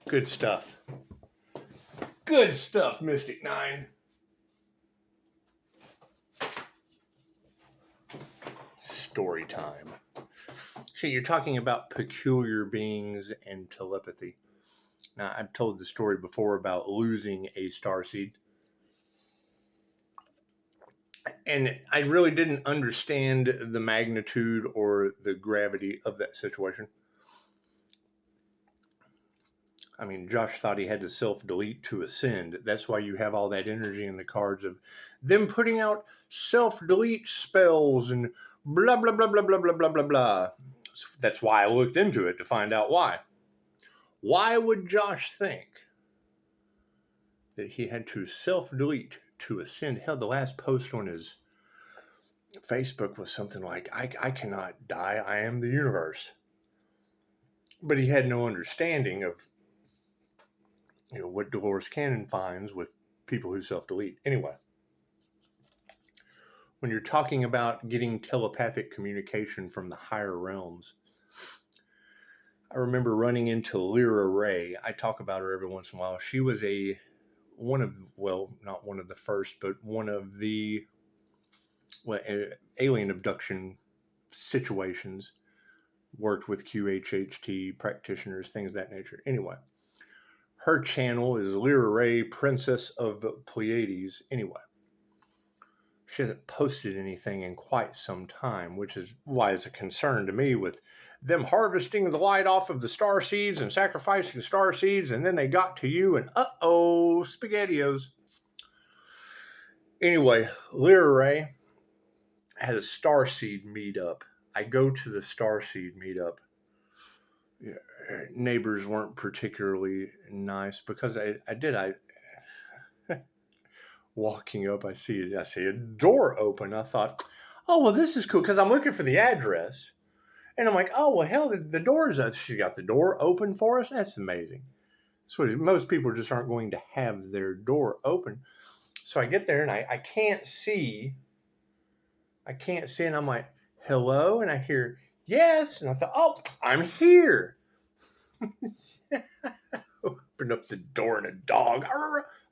Good stuff. Good stuff, Mystic 9. Story time. So you're talking about peculiar beings and telepathy. Now, I've told the story before about losing a starseed. And I really didn't understand the magnitude or the gravity of that situation. I mean, Josh thought he had to self-delete to ascend. That's why you have all that energy in the cards of them putting out self-delete spells and blah, blah, blah, blah, blah, blah, blah, blah, blah. That's why I looked into it to find out why. Why would Josh think that he had to self-delete to ascend? Hell, the last post on his Facebook was something like, I cannot die, I am the universe. But he had no understanding of what Dolores Cannon finds with people who self-delete. Anyway, when you're talking about getting telepathic communication from the higher realms, I remember running into Lyra Ray. I talk about her every once in a while. She was not one of the first, but one of the alien abduction situations. Worked with QHHT practitioners, things of that nature. Anyway, her channel is Lyra Ray, Princess of Pleiades. Anyway, she hasn't posted anything in quite some time, which is why it's a concern to me with them harvesting the light off of the star seeds and sacrificing star seeds, and then they got to you and SpaghettiOs. Anyway, Lyra Ray had a starseed meetup. I go to the starseed meetup. Neighbors weren't particularly nice because I walking up, I see a door open. I thought, oh, well, this is cool because I'm looking for the address. And I'm like, oh, well, hell, the door's up. She got the door open for us. That's amazing. So most people just aren't going to have their door open. So I get there and I can't see. And I'm like, hello? And I hear, yes. And I thought, oh, I'm here. Opened up the door and a dog.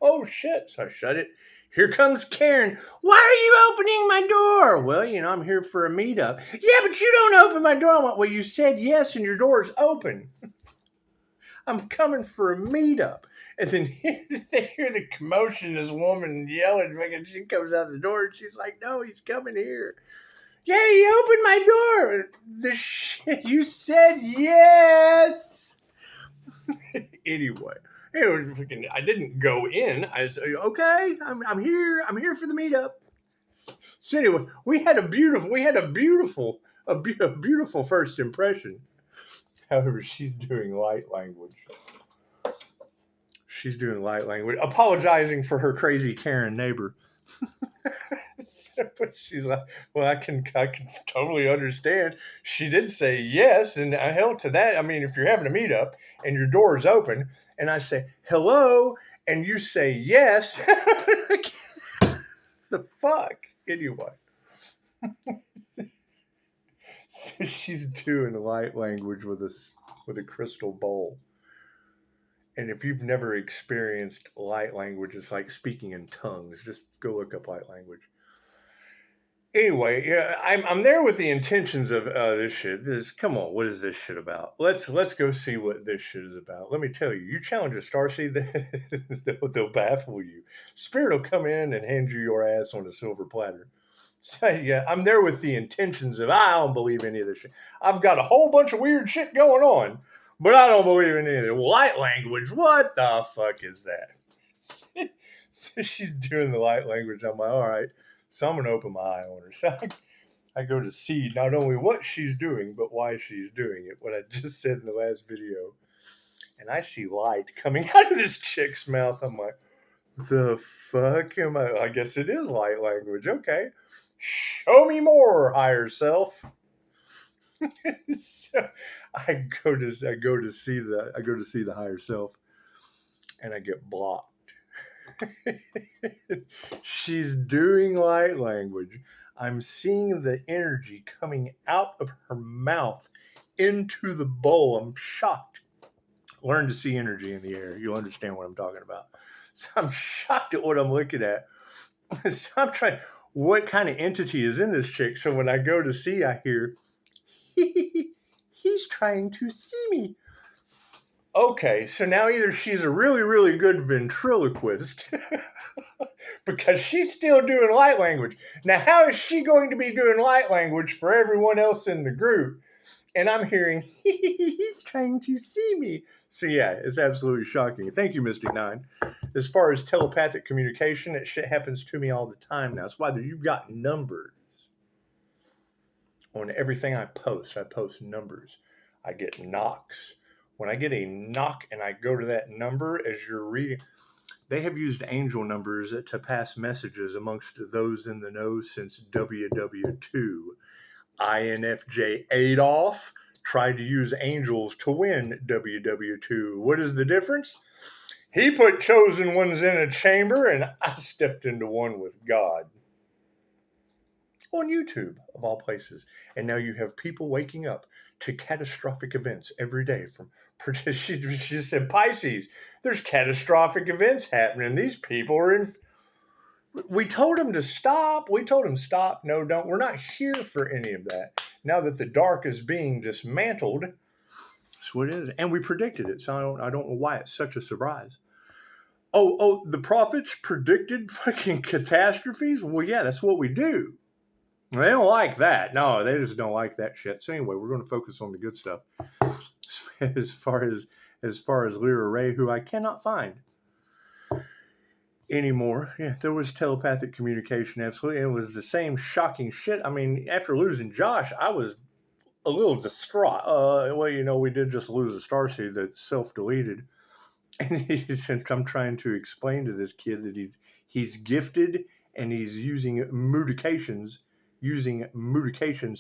Oh, shit. So I shut it. Here comes Karen. Why are you opening my door? Well, I'm here for a meetup. Yeah, but you don't open my door. I went, well, you said yes and your door's open. I'm coming for a meetup. And then they hear the commotion, this woman yelling, and she comes out the door and she's like, no, he's coming here. Yeah, he opened my door. The shit, you said yes. Anyway, I didn't go in. I said, okay, I'm here. I'm here for the meetup. So anyway, we had a beautiful first impression. However, she's doing light language. Apologizing for her crazy Karen neighbor. She's like, well, I can totally understand. She did say yes, and I held to that. I mean, if you're having a meetup and your door is open, and I say hello, and you say yes, the fuck? Anyway, so she's doing light language with a crystal bowl. And if you've never experienced light language, it's like speaking in tongues. Just go look up light language. Anyway, yeah, I'm there with the intentions of this shit. Come on, what is this shit about? Let's go see what this shit is about. Let me tell you, you challenge a starseed, they'll baffle you. Spirit will come in and hand you your ass on a silver platter. So yeah, I'm there with the intentions of I don't believe any of this shit. I've got a whole bunch of weird shit going on, but I don't believe in any of it. Light language, what the fuck is that? So she's doing the light language. I'm like, all right. So I'm going to open my eye on her. So I go to see not only what she's doing, but why she's doing it. What I just said in the last video. And I see light coming out of this chick's mouth. I'm like, the fuck am I? I guess it is light language. Okay. Show me more, higher self. So I go to see the higher self, and I get blocked. She's doing light language. I'm seeing the energy coming out of her mouth into the bowl. I'm shocked. Learn to see energy in the air. You'll understand what I'm talking about. So I'm shocked at what I'm looking at. So I'm trying, what kind of entity is in this chick? So when I go to see, I hear, he's trying to see me. Okay, so now either she's a really, really good ventriloquist because she's still doing light language. Now, how is she going to be doing light language for everyone else in the group? And I'm hearing, he's trying to see me. So yeah, it's absolutely shocking. Thank you, Mystic Nine. As far as telepathic communication, it shit happens to me all the time now. It's why you've got numbers on everything I post. I post numbers. I get knocks. When I get a knock and I go to that number as you're reading, they have used angel numbers to pass messages amongst those in the know since WW2. INFJ Adolf tried to use angels to win WW2. What is the difference? He put chosen ones in a chamber and I stepped into one with God. On YouTube, of all places. And now you have people waking up to catastrophic events every day. She said, Pisces, there's catastrophic events happening. These people are in. We told them to stop. We told them stop. No, don't. We're not here for any of that. Now that the dark is being dismantled, that's what it is. And we predicted it. So I don't know why it's such a surprise. Oh, the prophets predicted fucking catastrophes? Well, yeah, that's what we do. They don't like that. No, they just don't like that shit. So anyway, we're going to focus on the good stuff. As far as Lyra Ray, who I cannot find anymore. Yeah, there was telepathic communication, absolutely. And it was the same shocking shit. I mean, after losing Josh, I was a little distraught. Well, we did just lose a starseed that self-deleted. And I'm trying to explain to this kid that he's gifted and he's using mutations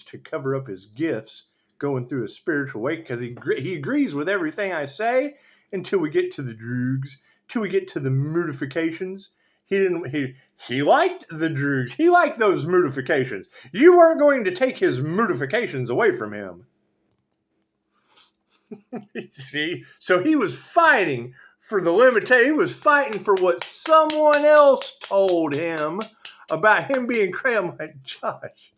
to cover up his gifts, going through a spiritual way, because he agrees with everything I say until we get to the drugs, till we get to the mutifications. He liked the drugs. He liked those mutifications. You weren't going to take his mutifications away from him. See? So he was fighting for the limitation. He was fighting for what someone else told him about him being crazy. I'm like, Josh,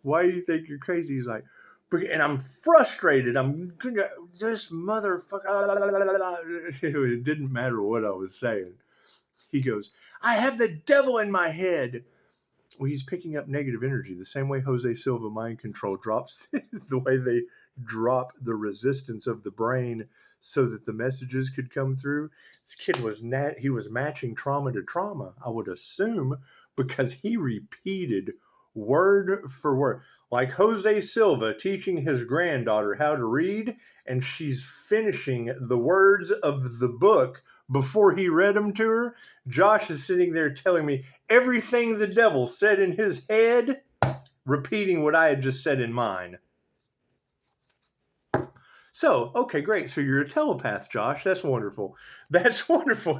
why do you think you're crazy? He's like, and I'm frustrated. I'm this motherfucker. It didn't matter what I was saying. He goes, I have the devil in my head. Well, he's picking up negative energy the same way Jose Silva mind control drops, the way they drop the resistance of the brain so that the messages could come through. This kid he was matching trauma to trauma, I would assume, because he repeated word for word, like Jose Silva teaching his granddaughter how to read, and she's finishing the words of the book before he read them to her. Josh is sitting there telling me everything the devil said in his head, repeating what I had just said in mine. So, okay, great. So you're a telepath, Josh. That's wonderful. That's wonderful.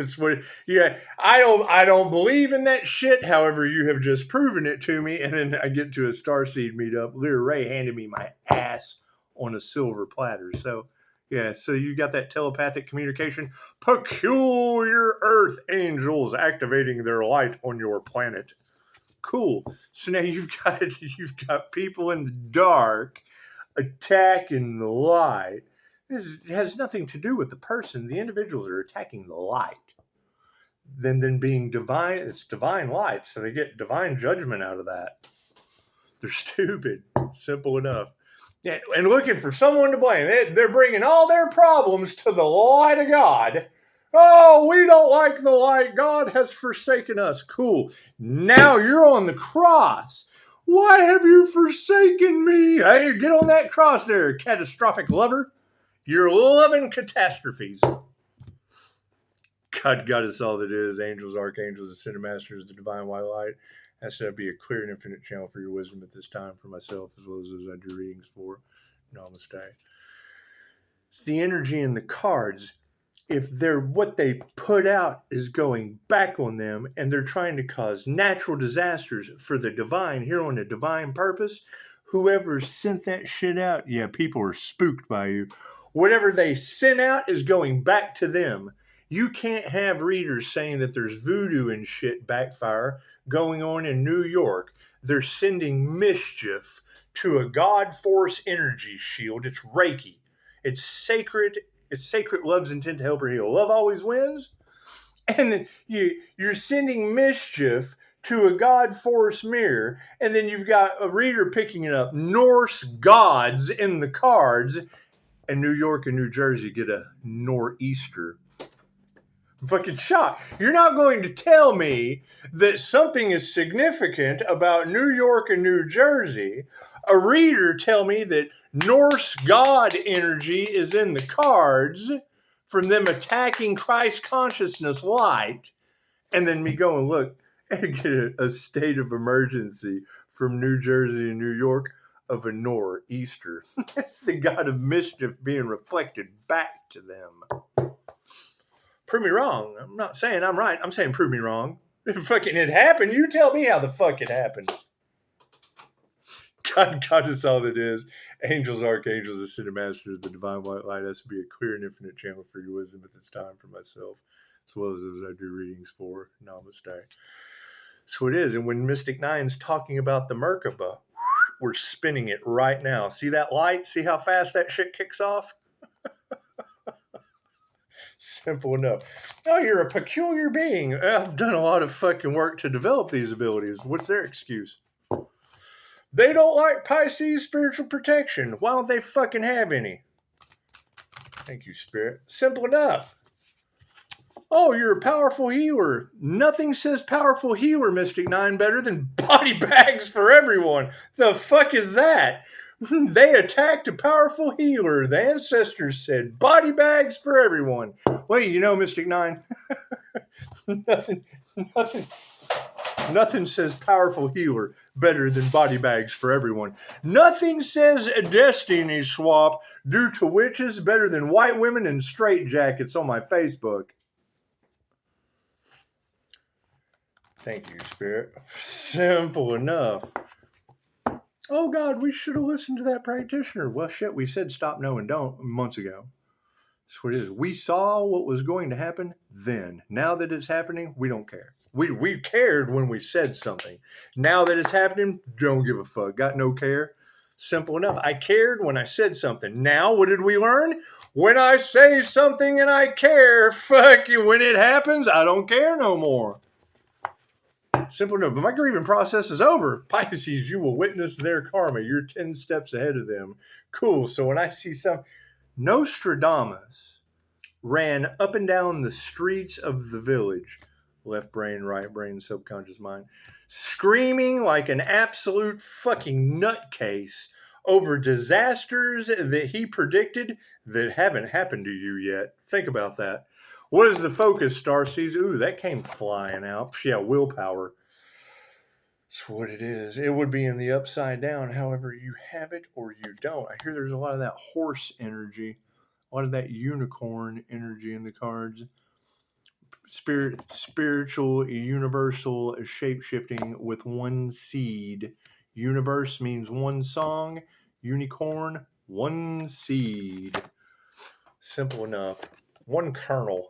Yeah, I don't believe in that shit. However, you have just proven it to me. And then I get to a Starseed meetup. Lyra Ray handed me my ass on a silver platter. So, yeah, so you got that telepathic communication. Peculiar Earth angels activating their light on your planet. Cool. So now you've got people in the dark attacking the light. This has nothing to do with the person. The individuals are attacking the light. Then being divine, it's divine light, so they get divine judgment out of that. They're stupid. Simple enough. Yeah, and looking for someone to blame. They're bringing all their problems to the light of God. Oh, we don't like the light. God has forsaken us. Cool. Now you're on the cross. Why have you forsaken me? Hey, get on that cross there, catastrophic lover. You're loving catastrophes. God got us all that is. Angels, archangels, ascended masters, the divine white light. That's to be a clear and infinite channel for your wisdom at this time for myself as well as those I do readings for. Namaste. It's the energy in the cards. If what they put out is going back on them and they're trying to cause natural disasters for the divine here on a divine purpose, whoever sent that shit out, yeah, people are spooked by you. Whatever they sent out is going back to them. You can't have readers saying that there's voodoo and shit backfire going on in New York. They're sending mischief to a God force energy shield. It's Reiki. It's sacred. It's sacred. Love's intent to help her heal. Love always wins. And then you're sending mischief to a God force mirror. And then you've got a reader picking it up. Norse gods in the cards. And New York and New Jersey get a nor'easter. I'm fucking shocked. You're not going to tell me that something is significant about New York and New Jersey. A reader tell me that Norse god energy is in the cards from them attacking Christ consciousness light, and then me go and look and get a state of emergency from New Jersey and New York of a nor'easter. That's the god of mischief being reflected back to them. Prove me wrong. I'm not saying I'm right. I'm saying prove me wrong. If fucking it happened, you tell me how the fuck it happened. God is all that is. Angels, archangels, ascended masters, the divine white light has to be a clear and infinite channel for your wisdom at this time for myself, as well as those I do readings for. Namaste. So it is. And when Mystic Nine's talking about the Merkaba, we're spinning it right now. See that light? See how fast that shit kicks off? Simple enough. Oh, you're a peculiar being. I've done a lot of fucking work to develop these abilities. What's their excuse? They don't like Pisces spiritual protection. Why don't they fucking have any? Thank you, Spirit. Simple enough. Oh, you're a powerful healer. Nothing says powerful healer, Mystic Nine, better than body bags for everyone. The fuck is that? They attacked a powerful healer. The ancestors said body bags for everyone. Well, you know, Mystic Nine, nothing says powerful healer better than body bags for everyone. Nothing says a destiny swap due to witches better than white women in straitjackets on my Facebook. Thank you, Spirit. Simple enough. Oh, God, we should have listened to that practitioner. Well, shit, we said stop, no, and don't months ago. That's what it is. We saw what was going to happen then. Now that it's happening, we don't care. We cared when we said something. Now that it's happening, don't give a fuck. Got no care. Simple enough. I cared when I said something. Now, what did we learn? When I say something and I care, fuck you. When it happens, I don't care no more. Simple enough. But my grieving process is over. Pisces, you will witness their karma. You're 10 steps ahead of them. Cool. So when I see Nostradamus ran up and down the streets of the village, left brain, right brain, subconscious mind, screaming like an absolute fucking nutcase over disasters that he predicted that haven't happened to you yet. Think about that. What is the focus, Starseeds? Ooh, that came flying out. Yeah, willpower. That's what it is. It would be in the upside down. However, you have it or you don't. I hear there's a lot of that horse energy, a lot of that unicorn energy in the cards. Spiritual, universal, shape-shifting with one seed. Universe means one song. Unicorn, one seed. Simple enough. One kernel.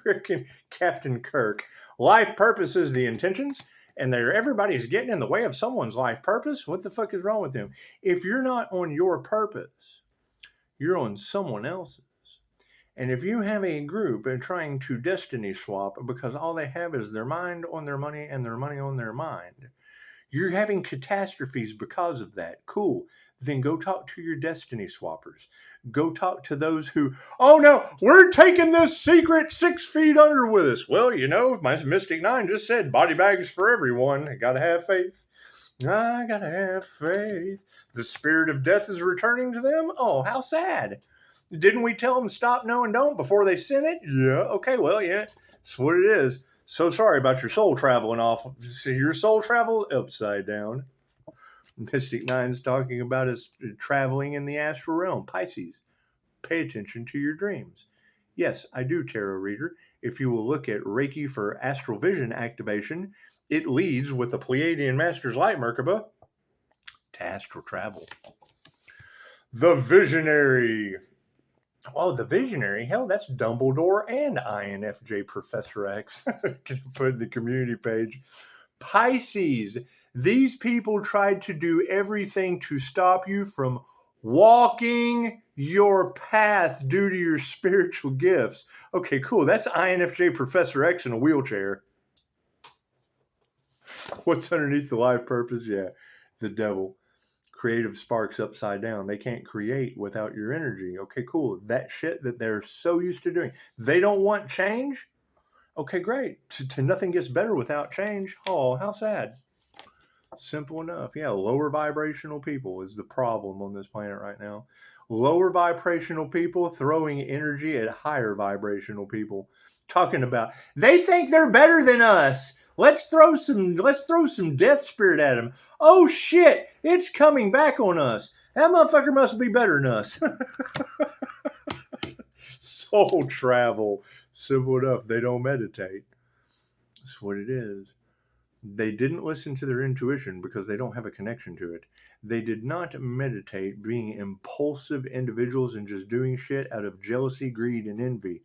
Freaking Captain Kirk. Life purpose is the intentions, and everybody's getting in the way of someone's life purpose. What the fuck is wrong with them? If you're not on your purpose, you're on someone else's. And if you have a group and trying to destiny swap because all they have is their mind on their money and their money on their mind, you're having catastrophes because of that. Cool. Then go talk to your destiny swappers. Go talk to those who, oh no, we're taking this secret 6 feet under with us. Well, you know, my Mystic Nine just said body bags for everyone. I gotta have faith. I gotta have faith. The spirit of death is returning to them. Oh, how sad. Didn't we tell them stop, no, and don't before they sent it? Yeah. Okay, well, yeah. That's what it is. So sorry about your soul traveling off. See, your soul travel upside down. Mystic Nine's talking about his traveling in the astral realm. Pisces, pay attention to your dreams. Yes, I do, tarot reader. If you will look at Reiki for astral vision activation, it leads with the Pleiadian Master's Light Merkaba to astral travel. The Visionary. Oh, the visionary. Hell, that's Dumbledore and INFJ Professor X. Can put in the community page. Pisces. These people tried to do everything to stop you from walking your path due to your spiritual gifts. Okay, cool. That's INFJ Professor X in a wheelchair. What's underneath the life purpose? Yeah, the devil. Creative sparks upside down. They can't create without your energy. Okay, cool. That shit that they're so used to doing. They don't want change. Okay, great. To nothing gets better without change. Oh, how sad. Simple enough. Yeah, lower vibrational people is the problem on this planet right now. Lower vibrational people throwing energy at higher vibrational people. Talking about they think they're better than us. Let's throw some death spirit at them. Oh shit, it's coming back on us. That motherfucker must be better than us. Soul travel. Simple enough. They don't meditate. That's what it is. They didn't listen to their intuition because they don't have a connection to it. They did not meditate, being impulsive individuals and just doing shit out of jealousy, greed, and envy.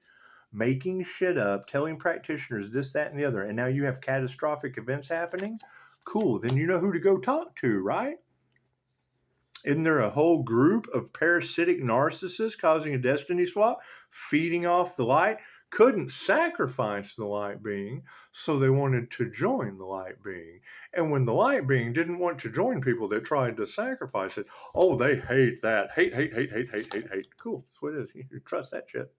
Making shit up, telling practitioners this, that, and the other. And now you have catastrophic events happening? Cool. Then you know who to go talk to, right? Isn't there a whole group of parasitic narcissists causing a destiny swap, feeding off the light? Couldn't sacrifice the light being, so they wanted to join the light being. And when the light being didn't want to join people that tried to sacrifice it, oh, they hate that. Hate, hate, hate, hate, hate, hate, hate. Cool. That's what it is. You trust that shit.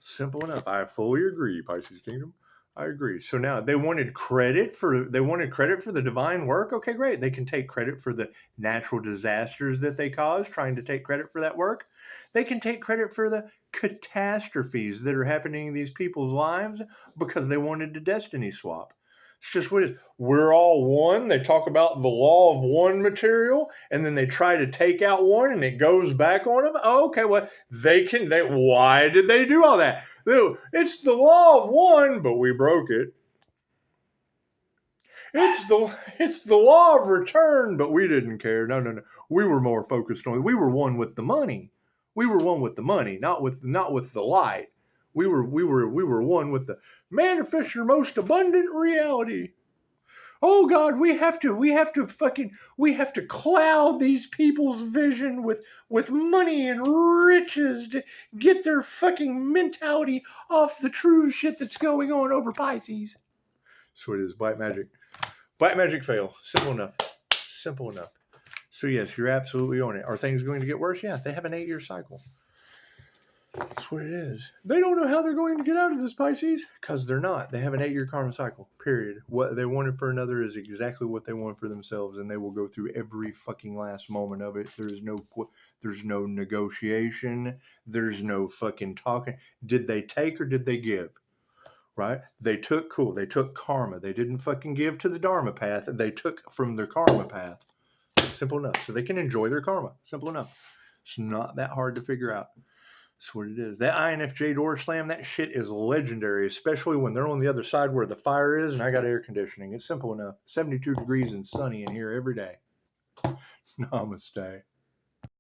Simple enough. I fully agree, Pisces Kingdom. I agree. So now they wanted credit for the divine work. Okay, great. They can take credit for the natural disasters that they caused, trying to take credit for that work. They can take credit for the catastrophes that are happening in these people's lives because they wanted to destiny swap. It's just what it is. We're all one. They talk about the law of one material, and then they try to take out one, and it goes back on them. Oh, okay, well, why did they do all that? It's the law of one, but we broke it. It's the law of return, but we didn't care. No. We were more focused on. We were one with the money. We were one with the money, not with the light. We were one with the manifest your most abundant reality. Oh God, we have to cloud these people's vision with money and riches to get their fucking mentality off the true shit that's going on over Pisces. So it is black magic. Black magic fail. Simple enough. Simple enough. So yes, you're absolutely on it. Are things going to get worse? Yeah, they have an 8-year cycle. That's what it is. They don't know how they're going to get out of this, Pisces, because they're not. They have an 8-year karma cycle, period. What they wanted for another is exactly what they want for themselves, and they will go through every fucking last moment of it. There's no negotiation. There's no fucking talking. Did they take or did they give? Right? They took karma. They didn't fucking give to the dharma path. They took from their karma path. Simple enough. So they can enjoy their karma. Simple enough. It's not that hard to figure out. That's what it is. That INFJ door slam, that shit is legendary, especially when they're on the other side where the fire is and I got air conditioning. It's simple enough. 72 degrees and sunny in here every day. Namaste.